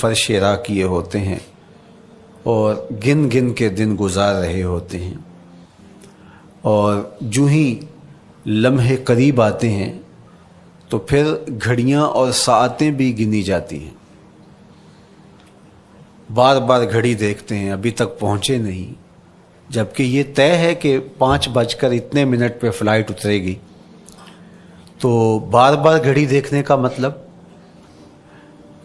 فرش راہ کیے ہوتے ہیں اور گن گن کے دن گزار رہے ہوتے ہیں، اور جو ہی لمحے قریب آتے ہیں تو پھر گھڑیاں اور ساعتیں بھی گنی جاتی ہیں۔ بار بار گھڑی دیکھتے ہیں، ابھی تک پہنچے نہیں، جبکہ یہ طے ہے کہ 5:00 پہ فلائٹ اترے گی۔ تو بار بار گھڑی دیکھنے کا مطلب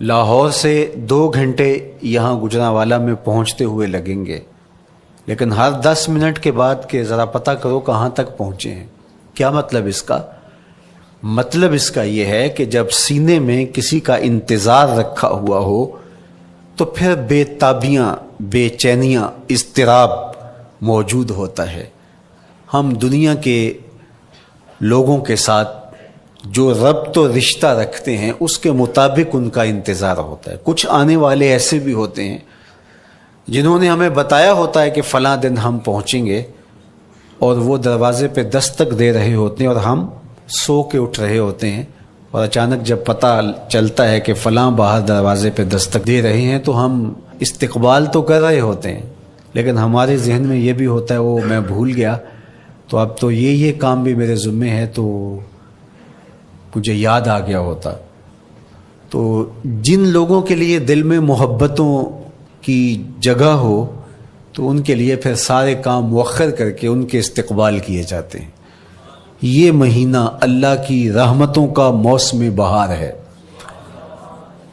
لاہور سے 2 گھنٹے یہاں گجرانوالہ میں پہنچتے ہوئے لگیں گے، لیکن ہر 10 منٹ کے بعد کہ ذرا پتہ کرو کہاں تک پہنچے ہیں۔ کیا مطلب اس کا؟ مطلب اس کا یہ ہے کہ جب سینے میں کسی کا انتظار رکھا ہوا ہو تو پھر بے تابیاں، بے چینیاں، اضطراب موجود ہوتا ہے۔ ہم دنیا کے لوگوں کے ساتھ جو ربط و رشتہ رکھتے ہیں اس کے مطابق ان کا انتظار ہوتا ہے۔ کچھ آنے والے ایسے بھی ہوتے ہیں جنہوں نے ہمیں بتایا ہوتا ہے کہ فلاں دن ہم پہنچیں گے، اور وہ دروازے پہ دستک دے رہے ہوتے ہیں اور ہم سو کے اٹھ رہے ہوتے ہیں، اور اچانک جب پتہ چلتا ہے کہ فلاں باہر دروازے پہ دستک دے رہے ہیں تو ہم استقبال تو کر رہے ہوتے ہیں، لیکن ہمارے ذہن میں یہ بھی ہوتا ہے وہ میں بھول گیا، تو اب تو یہ کام بھی میرے ذمے ہے، تو مجھے یاد آ گیا ہوتا۔ تو جن لوگوں کے لیے دل میں محبتوں کی جگہ ہو تو ان کے لیے پھر سارے کام مؤخر کر کے ان کے استقبال کیے جاتے ہیں۔ یہ مہینہ اللہ کی رحمتوں کا موسم بہار ہے،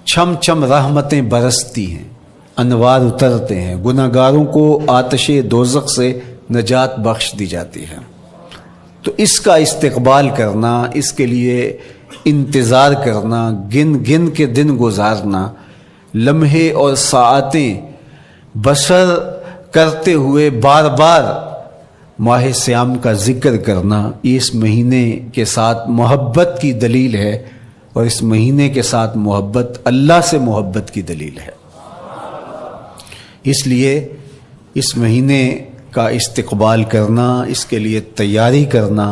چھم چھم رحمتیں برستی ہیں، انوار اترتے ہیں، گناہگاروں کو آتش دوزخ سے نجات بخش دی جاتی ہے۔ تو اس کا استقبال کرنا، اس کے لیے انتظار کرنا، گن گن کے دن گزارنا، لمحے اور ساعتیں بسر کرتے ہوئے بار بار ماہ سیام کا ذکر کرنا، یہ اس مہینے کے ساتھ محبت کی دلیل ہے، اور اس مہینے کے ساتھ محبت اللہ سے محبت کی دلیل ہے۔ اس لیے اس مہینے کا استقبال کرنا، اس کے لیے تیاری کرنا،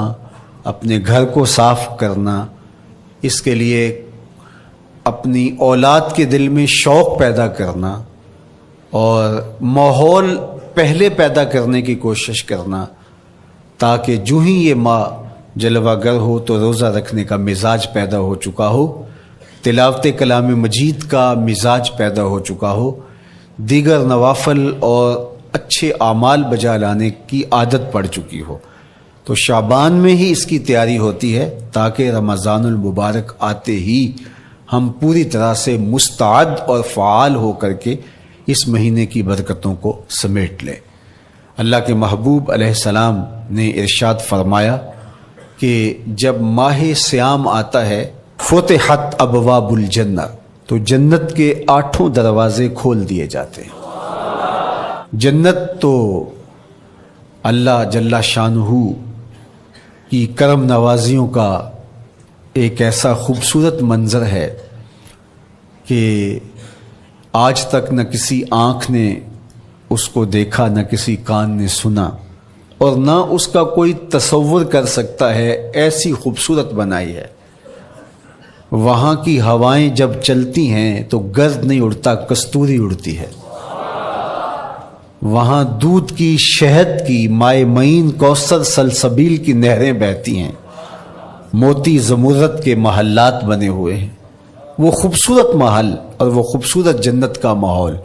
اپنے گھر کو صاف کرنا، اس کے لیے اپنی اولاد کے دل میں شوق پیدا کرنا اور ماحول پہلے پیدا کرنے کی کوشش کرنا، تاکہ جو ہی یہ ماہ جلوہ گر ہو تو روزہ رکھنے کا مزاج پیدا ہو چکا ہو، تلاوت کلام مجید کا مزاج پیدا ہو چکا ہو، دیگر نوافل اور اچھے اعمال بجا لانے کی عادت پڑ چکی ہو۔ تو شعبان میں ہی اس کی تیاری ہوتی ہے تاکہ رمضان المبارک آتے ہی ہم پوری طرح سے مستعد اور فعال ہو کر کے اس مہینے کی برکتوں کو سمیٹ لیں۔ اللہ کے محبوب علیہ السلام نے ارشاد فرمایا کہ جب ماہ سیام آتا ہے فتحت ابواب الجنہ، تو جنت کے 8 دروازے کھول دیے جاتے ہیں۔ جنت تو اللہ جل شانہ کی کرم نوازیوں کا ایک ایسا خوبصورت منظر ہے کہ آج تک نہ کسی آنکھ نے اس کو دیکھا، نہ کسی کان نے سنا، اور نہ اس کا کوئی تصور کر سکتا ہے، ایسی خوبصورت بنائی ہے۔ وہاں کی ہوائیں جب چلتی ہیں تو گرد نہیں اڑتا، کستوری اڑتی ہے۔ وہاں دودھ کی، شہد کی، مائے معین، کوثر، سلسبیل کی نہریں بہتی ہیں، موتی زمرد کے محلات بنے ہوئے ہیں۔ وہ خوبصورت محل اور وہ خوبصورت جنت کا ماحول،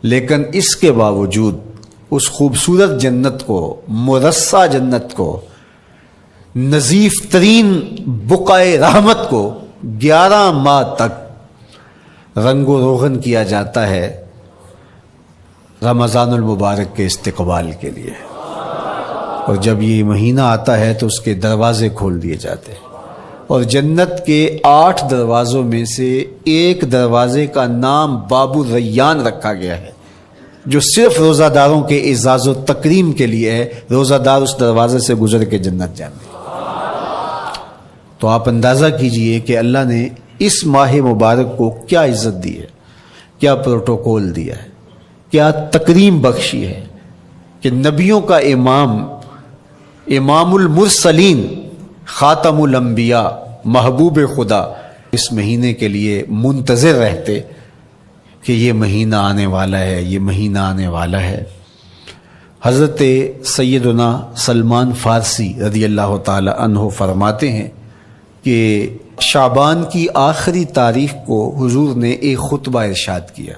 لیکن اس کے باوجود اس خوبصورت جنت کو، مرصع جنت کو، نظیف ترین بقعۂ رحمت کو 11 ماہ تک رنگ و روغن کیا جاتا ہے رمضان المبارک کے استقبال کے لیے، اور جب یہ مہینہ آتا ہے تو اس کے دروازے کھول دیے جاتے ہیں، اور جنت کے 8 دروازوں میں سے ایک دروازے کا نام باب الریان رکھا گیا ہے، جو صرف روزہ داروں کے اعزاز و تکریم کے لیے ہے۔ روزہ دار اس دروازے سے گزر کے جنت جانے۔ تو آپ اندازہ کیجئے کہ اللہ نے اس ماہ مبارک کو کیا عزت دی ہے، کیا پروٹوکول دیا ہے، کیا تکریم بخشی ہے کہ نبیوں کا امام، امام المرسلین، خاتم الانبیاء، محبوب خدا اس مہینے کے لیے منتظر رہتے، کہ یہ مہینہ آنے والا ہے، یہ مہینہ آنے والا ہے۔ حضرت سیدنا سلمان فارسی رضی اللہ تعالی عنہ فرماتے ہیں کہ شعبان کی آخری تاریخ کو حضور نے ایک خطبہ ارشاد کیا۔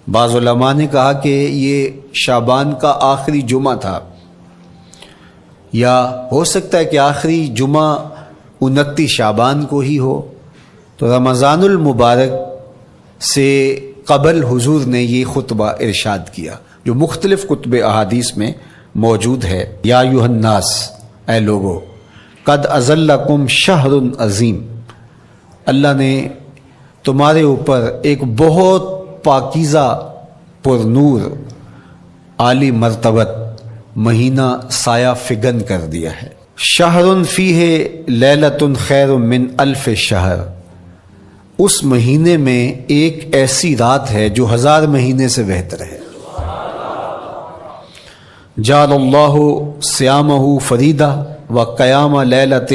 بعض علماء نے کہا کہ یہ شعبان کا آخری جمعہ تھا، یا ہو سکتا ہے کہ آخری جمعہ 29 شعبان کو ہی ہو۔ تو رمضان المبارک سے قبل حضور نے یہ خطبہ ارشاد کیا جو مختلف کتب احادیث میں موجود ہے۔ یا ایھا الناس، اے لوگو، قد اظلکم شہر عظیم، اللہ نے تمہارے اوپر ایک بہت پاکیزہ، پر نور، عالی مرتبت مہینہ سایہ فگن کر دیا ہے۔ شہر فیہ لیلۃ خیر من الف شہر، اس مہینے میں ایک ایسی رات ہے جو 1000 مہینے سے بہتر ہے۔ جعل اللہ صیامہ فریدہ و قیام لیلۃ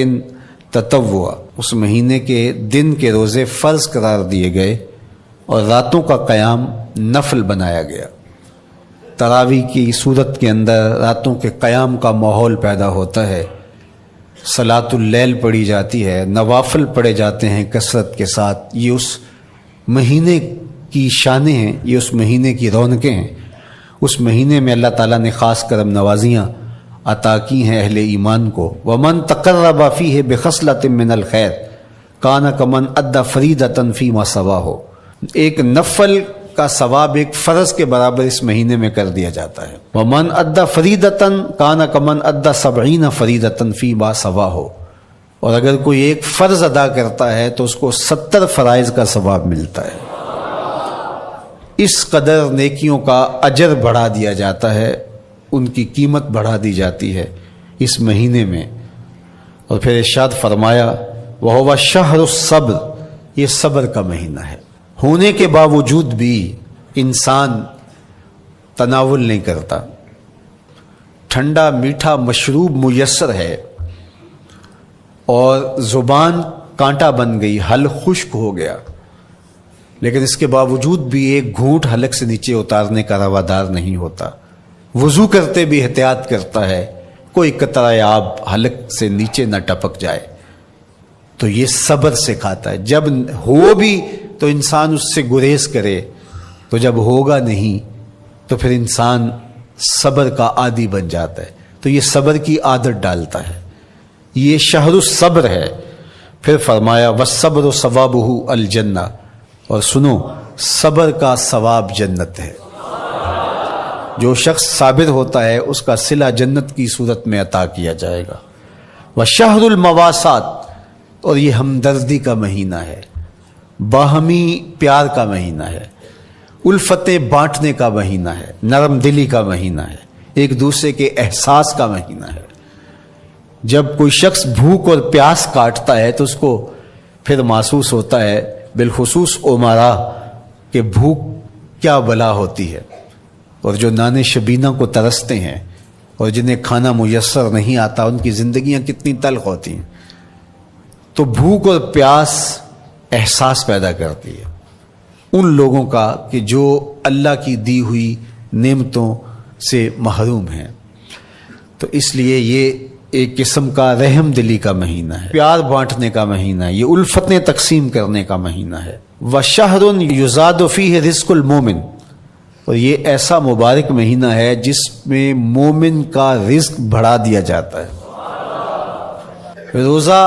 تطوع، اس مہینے کے دن کے روزے فرض قرار دیے گئے اور راتوں کا قیام نفل بنایا گیا۔ تراویح کی صورت کے اندر راتوں کے قیام کا ماحول پیدا ہوتا ہے، صلاۃ اللیل پڑھی جاتی ہے، نوافل پڑھے جاتے ہیں کثرت کے ساتھ۔ یہ اس مہینے کی شانیں ہیں، یہ اس مہینے کی رونقیں ہیں۔ اس مہینے میں اللہ تعالیٰ نے خاص کرم نوازیاں عطا کی ہیں اہل ایمان کو۔ ومن تقرب فیہ بخصلۃ من الخیر کان کمن ادی فریضۃ فیما سواہ، ایک نفل کا ثواب ایک فرض کے برابر اس مہینے میں کر دیا جاتا ہے۔ ومن ادی فریضۃ کان کمن ادی 70 فریضۃ فیما سواہ، اور اگر کوئی ایک فرض ادا کرتا ہے تو اس کو 70 فرائض کا ثواب ملتا ہے۔ اس قدر نیکیوں کا اجر بڑھا دیا جاتا ہے، ان کی قیمت بڑھا دی جاتی ہے اس مہینے میں۔ اور پھر ارشاد فرمایا وَهُوَ شَهْرُ الصَّبْرِ، یہ صبر کا مہینہ ہے۔ ہونے کے باوجود بھی انسان تناول نہیں کرتا، ٹھنڈا میٹھا مشروب میسر ہے اور زبان کانٹا بن گئی، حلق خشک ہو گیا، لیکن اس کے باوجود بھی ایک گھونٹ حلق سے نیچے اتارنے کا روادار نہیں ہوتا۔ وضو کرتے بھی احتیاط کرتا ہے کوئی قطرہ آب حلق سے نیچے نہ ٹپک جائے۔ تو یہ صبر سے کھاتا ہے، جب ہو بھی تو انسان اس سے گریز کرے، تو جب ہوگا نہیں تو پھر انسان صبر کا عادی بن جاتا ہے، تو یہ صبر کی عادت ڈالتا ہے۔ یہ شہر الصبر ہے۔ پھر فرمایا والصبر ثوابہ الجنہ، اور سنو صبر کا ثواب جنت ہے۔ جو شخص صابر ہوتا ہے اس کا صلہ جنت کی صورت میں عطا کیا جائے گا۔ وشہر المواسات، اور یہ ہمدردی کا مہینہ ہے، باہمی پیار کا مہینہ ہے، الفتیں بانٹنے کا مہینہ ہے، نرم دلی کا مہینہ ہے، ایک دوسرے کے احساس کا مہینہ ہے۔ جب کوئی شخص بھوک اور پیاس کاٹتا ہے تو اس کو پھر محسوس ہوتا ہے، بالخصوص امراء، کہ بھوک کیا بلا ہوتی ہے، اور جو نان شبینہ کو ترستے ہیں اور جنہیں کھانا میسر نہیں آتا ان کی زندگیاں کتنی تلخ ہوتی ہیں۔ تو بھوک اور پیاس احساس پیدا کرتی ہے ان لوگوں کا کہ جو اللہ کی دی ہوئی نعمتوں سے محروم ہیں۔ تو اس لیے یہ ایک قسم کا رحم دلی کا مہینہ ہے، پیار بانٹنے کا مہینہ ہے، یہ الفتیں تقسیم کرنے کا مہینہ ہے۔ وَشَهْرٌ يُزَادُ فِيهِ رِزْقُ الْمُؤْمِنِ، اور یہ ایسا مبارک مہینہ ہے جس میں مومن کا رزق بڑھا دیا جاتا ہے۔ روزہ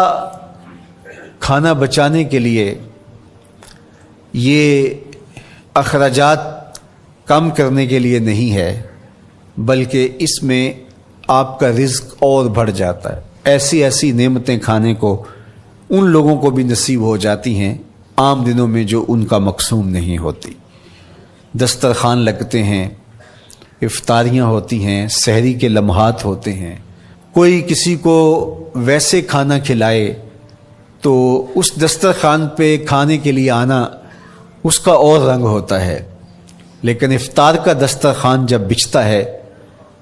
کھانا بچانے کے لیے، یہ اخراجات کم کرنے کے لیے نہیں ہے، بلکہ اس میں آپ کا رزق اور بڑھ جاتا ہے۔ ایسی ایسی نعمتیں کھانے کو ان لوگوں کو بھی نصیب ہو جاتی ہیں عام دنوں میں جو ان کا مقسوم نہیں ہوتی۔ دسترخوان لگتے ہیں، افطاریاں ہوتی ہیں، سحری کے لمحات ہوتے ہیں، کوئی کسی کو ویسے کھانا کھلائے تو اس دسترخوان پہ کھانے کے لیے آنا اس کا اور رنگ ہوتا ہے، لیکن افطار کا دسترخوان جب بچھتا ہے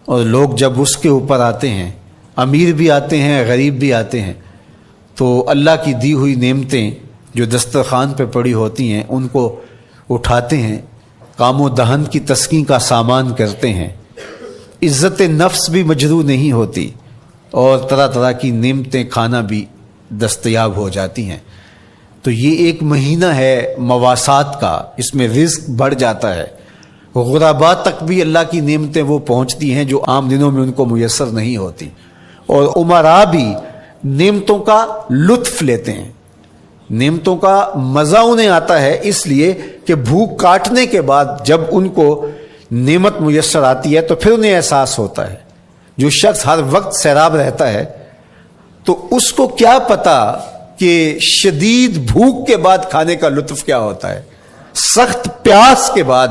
اور لوگ جب اس کے اوپر آتے ہیں، امیر بھی آتے ہیں، غریب بھی آتے ہیں، تو اللہ کی دی ہوئی نعمتیں جو دسترخوان پہ پڑی ہوتی ہیں ان کو اٹھاتے ہیں کام و دہن کی تسکین کا سامان کرتے ہیں، عزت نفس بھی مجروح نہیں ہوتی، اور طرح طرح کی نعمتیں کھانا بھی دستیاب ہو جاتی ہیں۔ تو یہ ایک مہینہ ہے مواسات کا، اس میں رزق بڑھ جاتا ہے، غرباء تک بھی اللہ کی نعمتیں وہ پہنچتی ہیں جو عام دنوں میں ان کو میسر نہیں ہوتی، اور امراء بھی نعمتوں کا لطف لیتے ہیں، نعمتوں کا مزہ انہیں آتا ہے، اس لیے کہ بھوک کاٹنے کے بعد جب ان کو نعمت میسر آتی ہے تو پھر انہیں احساس ہوتا ہے۔ جو شخص ہر وقت سیراب رہتا ہے تو اس کو کیا پتا کہ شدید بھوک کے بعد کھانے کا لطف کیا ہوتا ہے، سخت پیاس کے بعد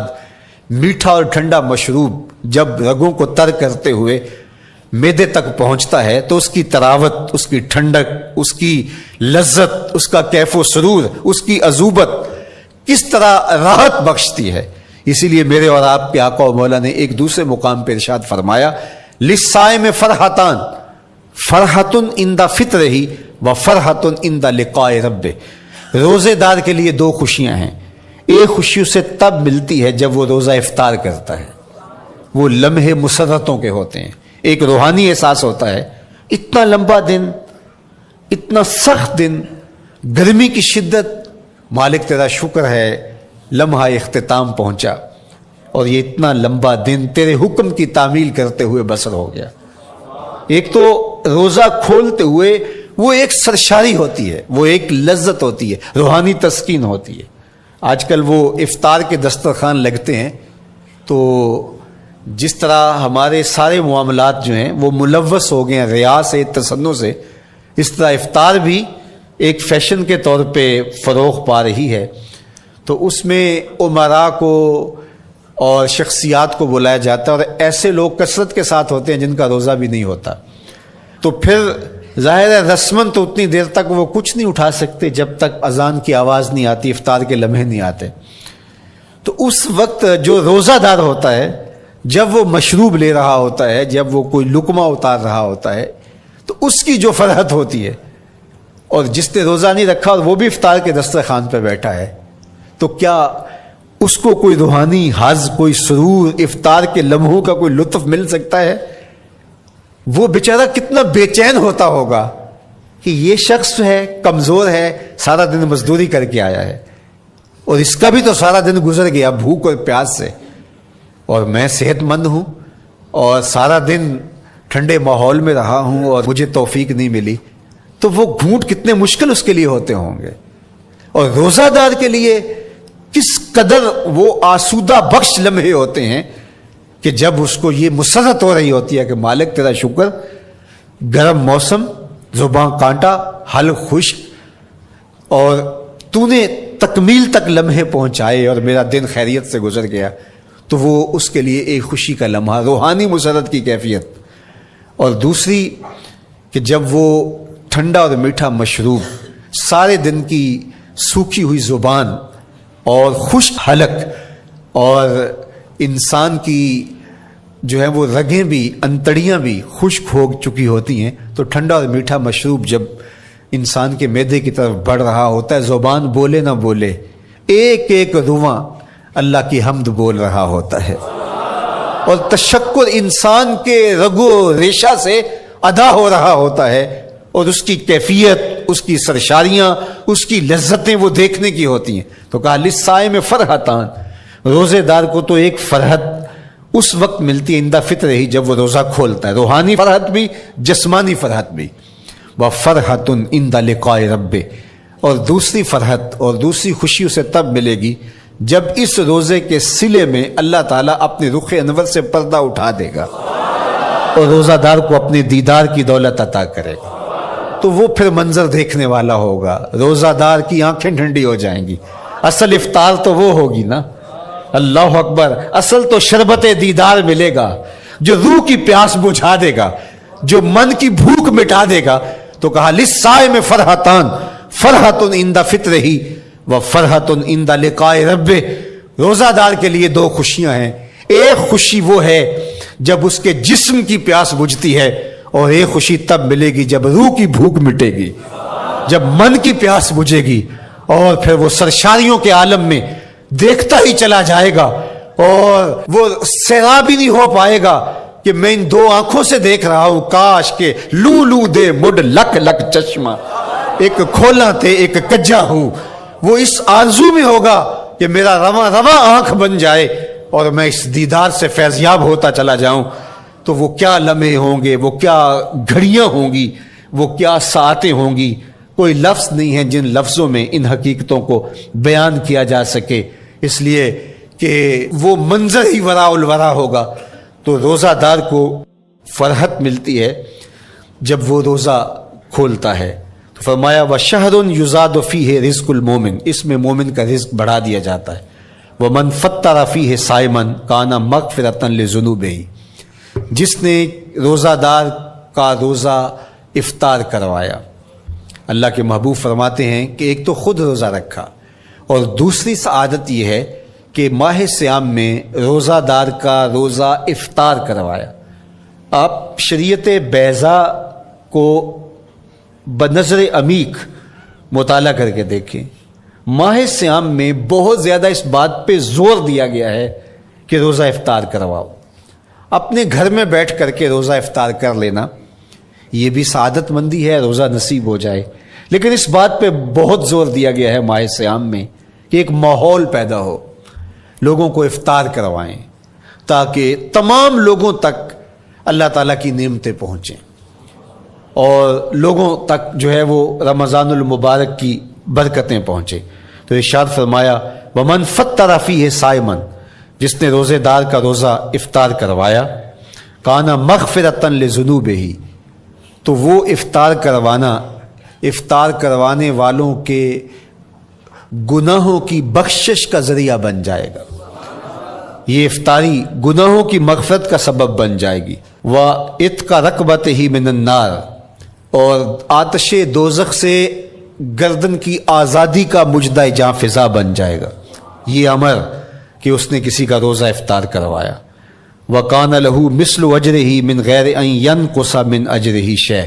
میٹھا اور ٹھنڈا مشروب جب رگوں کو تر کرتے ہوئے معدے تک پہنچتا ہے تو اس کی تراوت، اس کی ٹھنڈک، اس کی لذت، اس کا کیف و سرور، اس کی عذوبت کس طرح راحت بخشتی ہے۔ اسی لیے میرے اور آپ کے آقا و مولا نے ایک دوسرے مقام پہ ارشاد فرمایا، للصائم فرحتان، فرحت عند فطرہ و فرحت عند لقاء ربہ۔ روزے دار کے لیے دو خوشیاں ہیں، ایک خوشی اسے تب ملتی ہے جب وہ روزہ افطار کرتا ہے، وہ لمحے مسرتوں کے ہوتے ہیں، ایک روحانی احساس ہوتا ہے، اتنا لمبا دن، اتنا سخت دن، گرمی کی شدت، مالک تیرا شکر ہے لمحہ اختتام پہنچا، اور یہ اتنا لمبا دن تیرے حکم کی تعمیل کرتے ہوئے بسر ہو گیا۔ ایک تو روزہ کھولتے ہوئے وہ ایک سرشاری ہوتی ہے، وہ ایک لذت ہوتی ہے، روحانی تسکین ہوتی ہے۔ آج کل وہ افطار کے دسترخوان لگتے ہیں تو جس طرح ہمارے سارے معاملات جو ہیں وہ ملوث ہو گئے ہیں ریا سے، تصنع سے، اس طرح افطار بھی ایک فیشن کے طور پہ فروغ پا رہی ہے۔ تو اس میں امراء کو اور شخصیات کو بلایا جاتا ہے، اور ایسے لوگ کثرت کے ساتھ ہوتے ہیں جن کا روزہ بھی نہیں ہوتا، تو پھر ظاہر ہے رسماً تو اتنی دیر تک وہ کچھ نہیں اٹھا سکتے جب تک اذان کی آواز نہیں آتی، افطار کے لمحے نہیں آتے۔ تو اس وقت جو روزہ دار ہوتا ہے، جب وہ مشروب لے رہا ہوتا ہے، جب وہ کوئی لقمہ اتار رہا ہوتا ہے، تو اس کی جو فرحت ہوتی ہے، اور جس نے روزہ نہیں رکھا اور وہ بھی افطار کے دسترخوان پہ بیٹھا ہے، تو کیا اس کو کوئی روحانی حظ، کوئی سرور، افطار کے لمحوں کا کوئی لطف مل سکتا ہے؟ وہ بیچارہ کتنا بے چین ہوتا ہوگا کہ یہ شخص ہے، کمزور ہے، سارا دن مزدوری کر کے آیا ہے، اور اس کا بھی تو سارا دن گزر گیا بھوک اور پیاس سے، اور میں صحت مند ہوں اور سارا دن ٹھنڈے ماحول میں رہا ہوں اور مجھے توفیق نہیں ملی، تو وہ گھونٹ کتنے مشکل اس کے لیے ہوتے ہوں گے۔ اور روزہ دار کے لیے کس قدر وہ آسودہ بخش لمحے ہوتے ہیں کہ جب اس کو یہ مسرت ہو رہی ہوتی ہے کہ مالک تیرا شکر، گرم موسم، زباں کانٹا، حلق خشک، اور تو نے تکمیل تک لمحے پہنچائے اور میرا دن خیریت سے گزر گیا، تو وہ اس کے لیے ایک خوشی کا لمحہ، روحانی مسرت کی کیفیت۔ اور دوسری کہ جب وہ ٹھنڈا اور میٹھا مشروب، سارے دن کی سوکھی ہوئی زبان اور خشک حلق، اور انسان کی جو ہے وہ رگیں بھی، انتڑیاں بھی خشک ہو چکی ہوتی ہیں، تو ٹھنڈا اور میٹھا مشروب جب انسان کے معدے کی طرف بڑھ رہا ہوتا ہے، زبان بولے نہ بولے، ایک ایک رواں اللہ کی حمد بول رہا ہوتا ہے، اور تشکر انسان کے رگو ریشہ سے ادا ہو رہا ہوتا ہے، اور اس کی کیفیت، اس کی سرشاریاں، اس کی لذتیں وہ دیکھنے کی ہوتی ہیں۔ تو کہا للصائم فرحتان، روزے دار کو تو ایک فرحت اس وقت ملتی ہے اندہ فطر ہی، جب وہ روزہ کھولتا ہے، روحانی فرحت بھی، جسمانی فرحت بھی۔ وفرحۃ عند لقاء ربہ، اور دوسری فرحت اور دوسری خوشی اسے تب ملے گی جب اس روزے کے صلے میں اللہ تعالیٰ اپنے رخ انور سے پردہ اٹھا دے گا اور روزہ دار کو اپنے دیدار کی دولت عطا کرے گا، تو وہ پھر منظر دیکھنے والا ہوگا، روزہ دار کی آنکھیں ٹھنڈی ہو جائیں گی۔ اصل افطار تو وہ ہوگی نا، اللہ اکبر، اصل تو شربت دیدار ملے گا جو روح کی پیاس بجھا دے گا، جو من کی بھوک مٹا دے گا۔ تو کہا للصائم فرحتان، فرحۃ عند فطرہ وفرحۃ عند لقاء ربہ، روزہ دار کے لیے دو خوشیاں ہیں، ایک خوشی وہ ہے جب اس کے جسم کی پیاس بجھتی ہے، اور ایک خوشی تب ملے گی جب روح کی بھوک مٹے گی، جب من کی پیاس بجھے گی، اور پھر وہ سرشاریوں کے عالم میں دیکھتا ہی چلا جائے گا اور وہ سیراب ہی نہیں ہو پائے گا کہ میں ان دو آنکھوں سے دیکھ رہا ہوں، کاش کے لو لو دے مڈ لک لک چشمہ، ایک کھولا تے ایک کجا ہوں. وہ اس آرزو میں ہوگا کہ میرا رواں رواں آنکھ بن جائے اور میں اس دیدار سے فیضیاب ہوتا چلا جاؤں. تو وہ کیا لمحے ہوں گے، وہ کیا گھڑیاں ہوں گی، وہ کیا ساعتیں ہوں گی. کوئی لفظ نہیں ہے جن لفظوں میں ان حقیقتوں کو بیان کیا جا سکے، اس لیے کہ وہ منظر ہی وراء الورا ہوگا. تو روزہ دار کو فرحت ملتی ہے جب وہ روزہ کھولتا ہے. تو فرمایا وَشَهْرٌ يُزَادُ فِيهِ رِزْقُ الْمُؤْمِنِ، اس میں مومن کا رزق بڑھا دیا جاتا ہے. وَمَنْ فَطَّرَ فِيهِ صَائِمًا كَانَ مَغْفِرَةً لِذُنُوبِهِ، جس نے روزہ دار کا روزہ افطار کروایا. اللہ کے محبوب فرماتے ہیں کہ ایک تو خود روزہ رکھا، اور دوسری سعادت یہ ہے کہ ماہ صیام میں روزہ دار کا روزہ افطار کروایا. آپ شریعت بیضاء کو بنظر عمیق مطالعہ کر کے دیکھیں. ماہ صیام میں بہت زیادہ اس بات پہ زور دیا گیا ہے کہ روزہ افطار کرواؤ. اپنے گھر میں بیٹھ کر کے روزہ افطار کر لینا یہ بھی سعادت مندی ہے، روزہ نصیب ہو جائے. لیکن اس بات پہ بہت زور دیا گیا ہے ماہ صیام میں کہ ایک ماحول پیدا ہو، لوگوں کو افطار کروائیں تاکہ تمام لوگوں تک اللہ تعالیٰ کی نعمتیں پہنچیں اور لوگوں تک جو ہے وہ رمضان المبارک کی برکتیں پہنچیں. تو ارشاد فرمایا وَمَنْ فَطَّرَ فِيهِ صَائِمًا، جس نے روزے دار کا روزہ افطار کروایا، کانا مغفرۃ لذنوبہ، تو وہ افطار کروانے والوں کے گناہوں کی بخشش کا ذریعہ بن جائے گا. یہ افطاری گناہوں کی مغفرت کا سبب بن جائے گی. وَعِتْقَ رَقْبَتِهِ مِنَ النَّارِ، اور آتش دوزخ سے گردن کی آزادی کا مجدہ جاں فضا بن جائے گا یہ امر کہ اس نے کسی کا روزہ افطار کروایا. وَقَانَ لَهُ مِثْلُ أَجْرِهِ مِنْ غَيْرِ أَنْ يَنْقُصَ مِنْ أَجْرِهِ شَيْءٌ،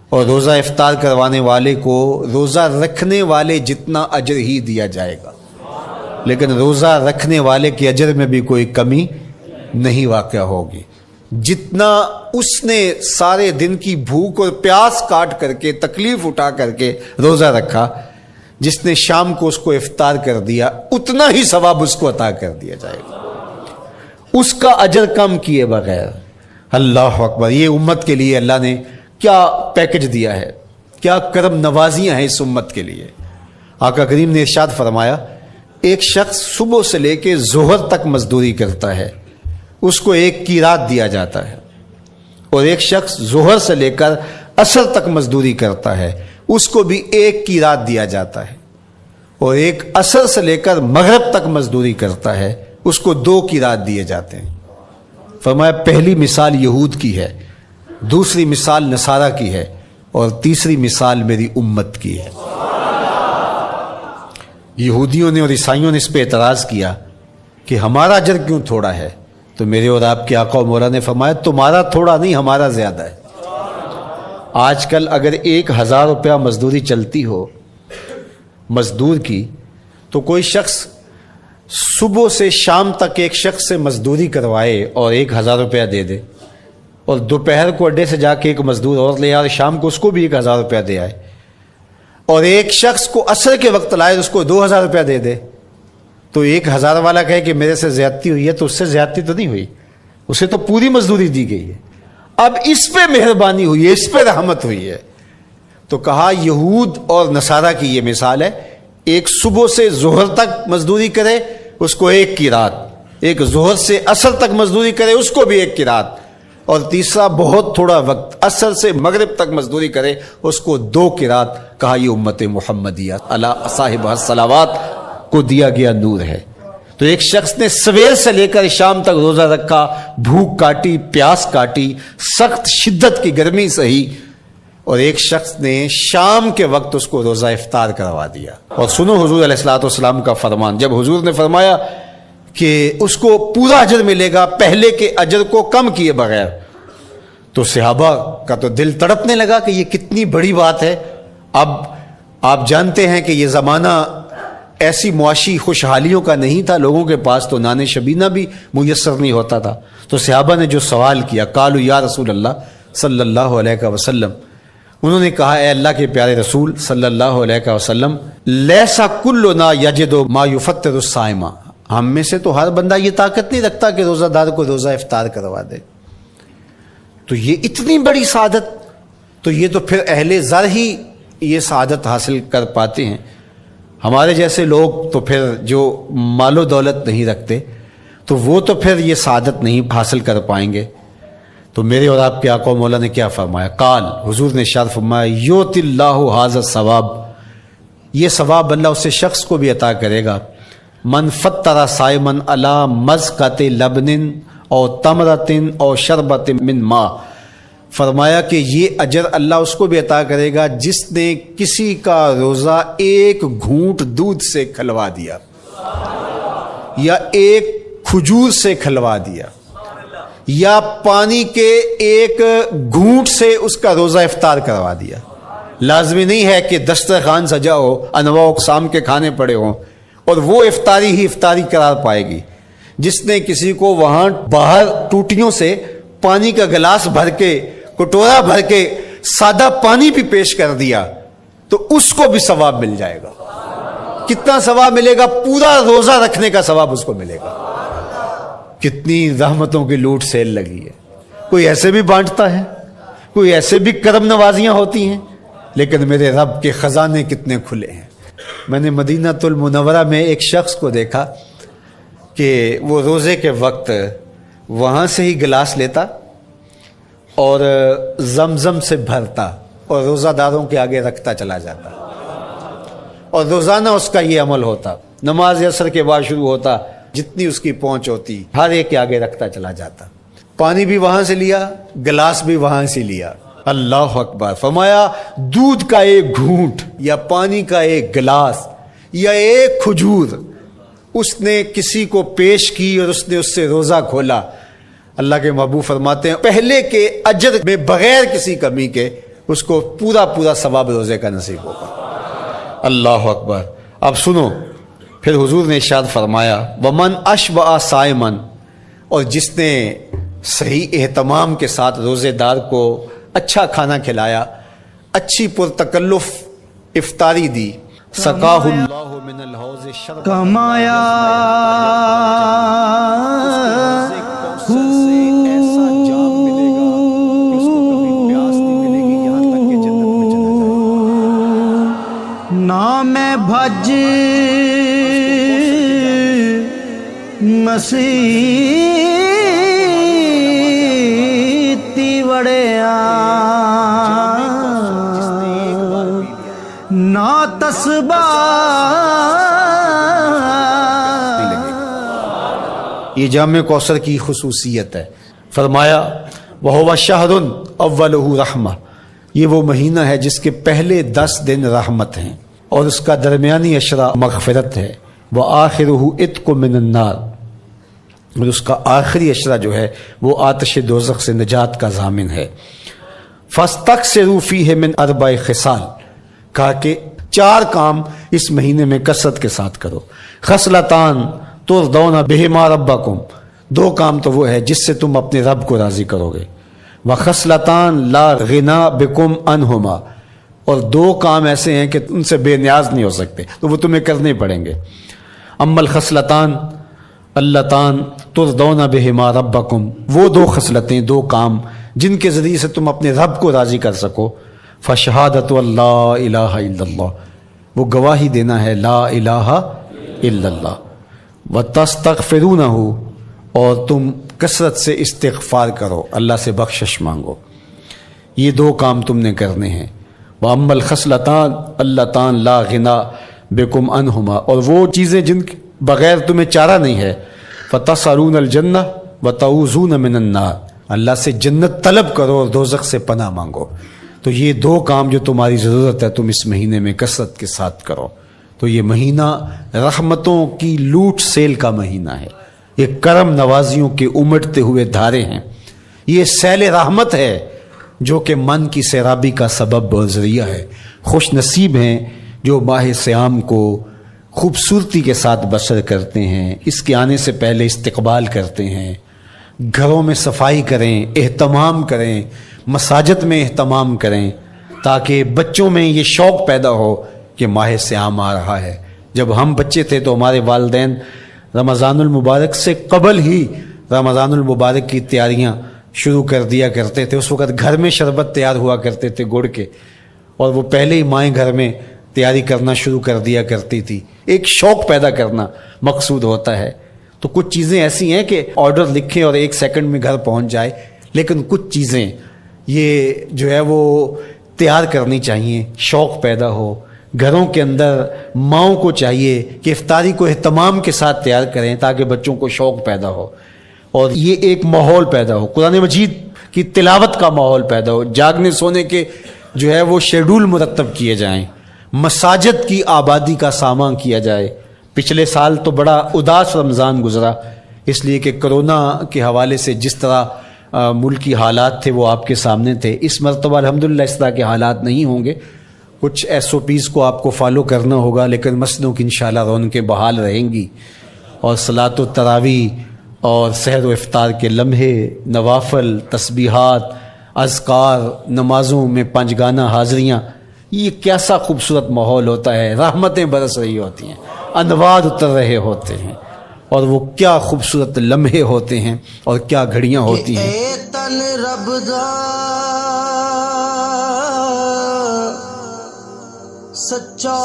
اور روزہ افطار کروانے والے کو روزہ رکھنے والے جتنا اجر ہی دیا جائے گا، لیکن روزہ رکھنے والے کے اجر میں بھی کوئی کمی نہیں واقع ہوگی. جتنا اس نے سارے دن کی بھوک اور پیاس کاٹ کر کے تکلیف اٹھا کر کے روزہ رکھا، جس نے شام کو اس کو افطار کر دیا اتنا ہی ثواب اس کو عطا کر دیا جائے گا، اس کا اجر کم کیے بغیر. اللہ اکبر! یہ امت کے لیے اللہ نے کیا پیکج دیا ہے، کیا کرم نوازیاں ہیں اس امت کے لیے. آقا کریم نے ارشاد فرمایا ایک شخص صبح سے لے کے ظہر تک مزدوری کرتا ہے، اس کو ایک قیراط دیا جاتا ہے، اور ایک شخص ظہر سے لے کر عصر تک مزدوری کرتا ہے، اس کو بھی ایک قیراط دیا جاتا ہے، اور ایک عصر سے لے کر مغرب تک مزدوری کرتا ہے، اس کو 2 قیراط دیے جاتے ہیں. فرمایا پہلی مثال یہود کی ہے، دوسری مثال نصارہ کی ہے، اور تیسری مثال میری امت کی ہے. یہودیوں نے اور عیسائیوں نے اس پہ اعتراض کیا کہ ہمارا اجر کیوں تھوڑا ہے، تو میرے اور آپ کے آقا و مولا نے فرمایا تمہارا تھوڑا نہیں، ہمارا زیادہ ہے. آج کل اگر 1000 روپیہ مزدوری چلتی ہو مزدور کی، تو کوئی شخص صبح سے شام تک ایک شخص سے مزدوری کروائے اور 1000 روپیہ دے دے، اور دوپہر کو اڈے سے جا کے ایک مزدور اور لے آئے اور شام کو اس کو بھی 1000 روپیہ دے آئے، اور ایک شخص کو عصر کے وقت لائے اس کو 2000 روپیہ دے دے، تو 1000 والا کہے کہ میرے سے زیادتی ہوئی ہے، تو اس سے زیادتی تو نہیں ہوئی، اسے تو پوری مزدوری دی گئی ہے. اب اس پہ مہربانی ہوئی ہے، اس پہ رحمت ہوئی ہے. تو کہا یہود اور نصارہ کی یہ مثال ہے، ایک صبح سے ظہر تک مزدوری کرے اس کو 1 قیراط، ایک ظہر سے عصر تک مزدوری کرے اس کو بھی 1 قیراط، اور تیسرا بہت تھوڑا وقت عصر سے مغرب تک مزدوری کرے اس کو 2 قیراط. کہا یہ امت محمدیہ علی صاحب الصلوات کو دیا گیا نور ہے. تو ایک شخص نے سویر سے لے کر شام تک روزہ رکھا، بھوک کاٹی، پیاس کاٹی، سخت شدت کی گرمی سہی، اور ایک شخص نے شام کے وقت اس کو روزہ افطار کروا دیا. اور سنو حضور علیہ الصلوۃ والسلام کا فرمان، جب حضور نے فرمایا کہ اس کو پورا اجر ملے گا پہلے کے اجر کو کم کیے بغیر، تو صحابہ کا تو دل تڑپنے لگا کہ یہ کتنی بڑی بات ہے. اب آپ جانتے ہیں کہ یہ زمانہ ایسی معاشی خوشحالیوں کا نہیں تھا، لوگوں کے پاس تو نان شبینہ بھی میسر نہیں ہوتا تھا. تو صحابہ نے جو سوال کیا، قالوا یا رسول اللہ صلی اللہ علیہ وسلم، انہوں نے کہا اے اللہ کے پیارے رسول صلی اللہ علیہ وسلم، لیسا کلنا یجد ما یفطر الصائم، ہم میں سے تو ہر بندہ یہ طاقت نہیں رکھتا کہ روزہ دار کو روزہ افطار کروا دے. تو یہ اتنی بڑی سعادت، تو یہ تو پھر اہل زر ہی یہ سعادت حاصل کر پاتے ہیں. ہمارے جیسے لوگ تو پھر جو مال و دولت نہیں رکھتے تو وہ تو پھر یہ سعادت نہیں حاصل کر پائیں گے. تو میرے اور آپ کے آقا و مولا نے کیا فرمایا؟ قال، حضور نے ارشاد فرمایا، یؤتی اللہ ھذا الثواب، یہ ثواب اللہ اس شخص کو بھی عطا کرے گا، من فطر صائما علی مزقۃ لبن او تمرۃ او شربۃ من ماء، فرمایا کہ یہ اجر اللہ اس کو بھی عطا کرے گا جس نے کسی کا روزہ ایک گھونٹ دودھ سے کھلوا دیا یا ایک کھجور سے کھلوا دیا یا پانی کے ایک گھونٹ سے اس کا روزہ افطار کروا دیا. لازمی نہیں ہے کہ دسترخوان سجا ہو، انواع اقسام کے کھانے پڑے ہوں اور وہ افطاری ہی افطاری قرار پائے گی. جس نے کسی کو وہاں باہر ٹوٹیوں سے پانی کا گلاس بھر کے، کٹورا بھر کے سادہ پانی بھی پیش کر دیا تو اس کو بھی ثواب مل جائے گا. کتنا ثواب ملے گا؟ پورا روزہ رکھنے کا ثواب اس کو ملے گا. کتنی رحمتوں کی لوٹ سیل لگی ہے. کوئی ایسے بھی بانٹتا ہے، کوئی ایسے بھی کرم نوازیاں ہوتی ہیں، لیکن میرے رب کے خزانے کتنے کھلے ہیں. میں نے مدینہ المنورہ میں ایک شخص کو دیکھا کہ وہ روزے کے وقت وہاں سے ہی گلاس لیتا اور زمزم سے بھرتا اور روزہ داروں کے آگے رکھتا چلا جاتا، اور روزانہ اس کا یہ عمل ہوتا. نماز عصر کے بعد شروع ہوتا، جتنی اس کی پہنچ ہوتی ہر ایک کے آگے رکھتا چلا جاتا. پانی بھی وہاں سے لیا، گلاس بھی وہاں سے لیا. اللہ اکبر. فرمایا دودھ کا ایک گھونٹ یا پانی کا ایک گلاس یا ایک کھجور اس نے کسی کو پیش کی اور اس نے اس سے روزہ کھولا. اللہ کے محبوب فرماتے ہیں پہلے کے اجر میں بغیر کسی کمی کے اس کو پورا پورا ثواب روزے کا نصیب ہوگا. اللہ اکبر. اب سنو، پھر حضور نے ارشاد فرمایا ومن اشبع صائما، اور جس نے صحیح اہتمام کے ساتھ روزے دار کو اچھا کھانا کھلایا، اچھی پرتکلف افطاری دی، سقاہ اللہ من الحوض شربۃ، کمایا نام بھج مسیتی وڑیا نا تسبا. یہ جامع کوثر کی خصوصیت ہے. فرمایا وَهُوَ شَهْرٌ أَوَّلُهُ رحمہ، یہ وہ مہینہ ہے جس کے پہلے 10 دن رحمت ہیں اور اس کا درمیانی عشرہ مغفرت ہے. وَآخِرُهُ عِتْقٌ مِّنَ النَّارِ، اور اس کا آخری عشرہ جو ہے وہ آتش دوزخ سے نجات کا ضامن ہے. فَاسْتَكْثِرُوا فِيهِ مِنْ 4 خصال، کہا کہ 4 کام اس مہینے میں کثرت کے ساتھ کرو. خصلتان ترضون بہما ربکم، 2 کام تو وہ ہے جس سے تم اپنے رب کو راضی کرو گے. وخصلتان لا غنا بکم عنہما، اور 2 کام ایسے ہیں کہ ان سے بے نیاز نہیں ہو سکتے تو وہ تمہیں کرنے پڑیں گے. اما الخصلتان اللتان ترضون بہما ربکم، وہ 2 خصلتیں، 2 کام جن کے ذریعے سے تم اپنے رب کو راضی کر سکو. فشہادت اللہ الہ الا اللہ، وہ گواہی دینا ہے لا الہ الا اللہ. وتستغفرونہ، اور تم کثرت سے استغفار کرو، اللہ سے بخشش مانگو. یہ 2 کام تم نے کرنے ہیں. وَأَمَّا الْخَصْلَتَانِ اللَّتَانِ لَا غِنَىٰ بِكُمْ عَنْهُمَا، اور وہ چیزیں جن کے بغیر تمہیں چارہ نہیں ہے. فَتَسْأَلُونَ الْجَنَّةَ وَتَعُوذُونَ مِنَ النَّارِ، اللہ سے جنت طلب کرو اور دوزخ سے پناہ مانگو. تو یہ 2 کام جو تمہاری ضرورت ہے تم اس مہینے میں کثرت کے ساتھ کرو. تو یہ مہینہ رحمتوں کی لوٹ سیل کا مہینہ ہے. یہ کرم نوازیوں کے امٹتے ہوئے دھارے ہیں. یہ سیل رحمت ہے جو کہ من کی سیرابی کا سبب اور ذریعہ ہے. خوش نصیب ہیں جو ماہ سیام کو خوبصورتی کے ساتھ بسر کرتے ہیں، اس کے آنے سے پہلے استقبال کرتے ہیں، گھروں میں صفائی کریں، اہتمام کریں، مساجد میں اہتمام کریں، تاکہ بچوں میں یہ شوق پیدا ہو کہ ماہ صیام آ رہا ہے۔ جب ہم بچے تھے تو ہمارے والدین رمضان المبارک سے قبل ہی رمضان المبارک کی تیاریاں شروع کر دیا کرتے تھے۔ اس وقت گھر میں شربت تیار ہوا کرتے تھے گڑ کے، اور وہ پہلے ہی مائیں گھر میں تیاری کرنا شروع کر دیا کرتی تھی۔ ایک شوق پیدا کرنا مقصود ہوتا ہے۔ تو کچھ چیزیں ایسی ہیں کہ آرڈر لکھیں اور 1 سیکنڈ میں گھر پہنچ جائے، لیکن کچھ چیزیں یہ جو ہے وہ تیار کرنی چاہیے، شوق پیدا ہو گھروں کے اندر۔ ماؤں کو چاہیے کہ افطاری کو اہتمام کے ساتھ تیار کریں تاکہ بچوں کو شوق پیدا ہو، اور یہ ایک ماحول پیدا ہو، قرآن مجید کی تلاوت کا ماحول پیدا ہو، جاگنے سونے کے جو ہے وہ شیڈول مرتب کیے جائیں، مساجد کی آبادی کا سامان کیا جائے۔ پچھلے سال تو بڑا اداس رمضان گزرا، اس لیے کہ کرونا کے حوالے سے جس طرح ملکی حالات تھے وہ آپ کے سامنے تھے۔ اس مرتبہ الحمدللہ اس طرح کے حالات نہیں ہوں گے، کچھ SOPs کو آپ کو فالو کرنا ہوگا، لیکن مسجدوں کی انشاءاللہ رونقیں بحال رہیں گی، اور صلاۃ التراویح اور سحر و افطار کے لمحے، نوافل، تسبیحات، اذکار، نمازوں میں 5 گانہ حاضریاں، یہ کیسا خوبصورت ماحول ہوتا ہے، رحمتیں برس رہی ہوتی ہیں، انوار اتر رہے ہوتے ہیں، اور وہ کیا خوبصورت لمحے ہوتے ہیں اور کیا گھڑیاں ہوتی ہیں۔ اے تن رب دا سچا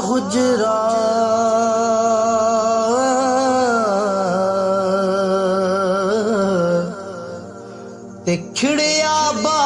حجرا، تے کھڑیا با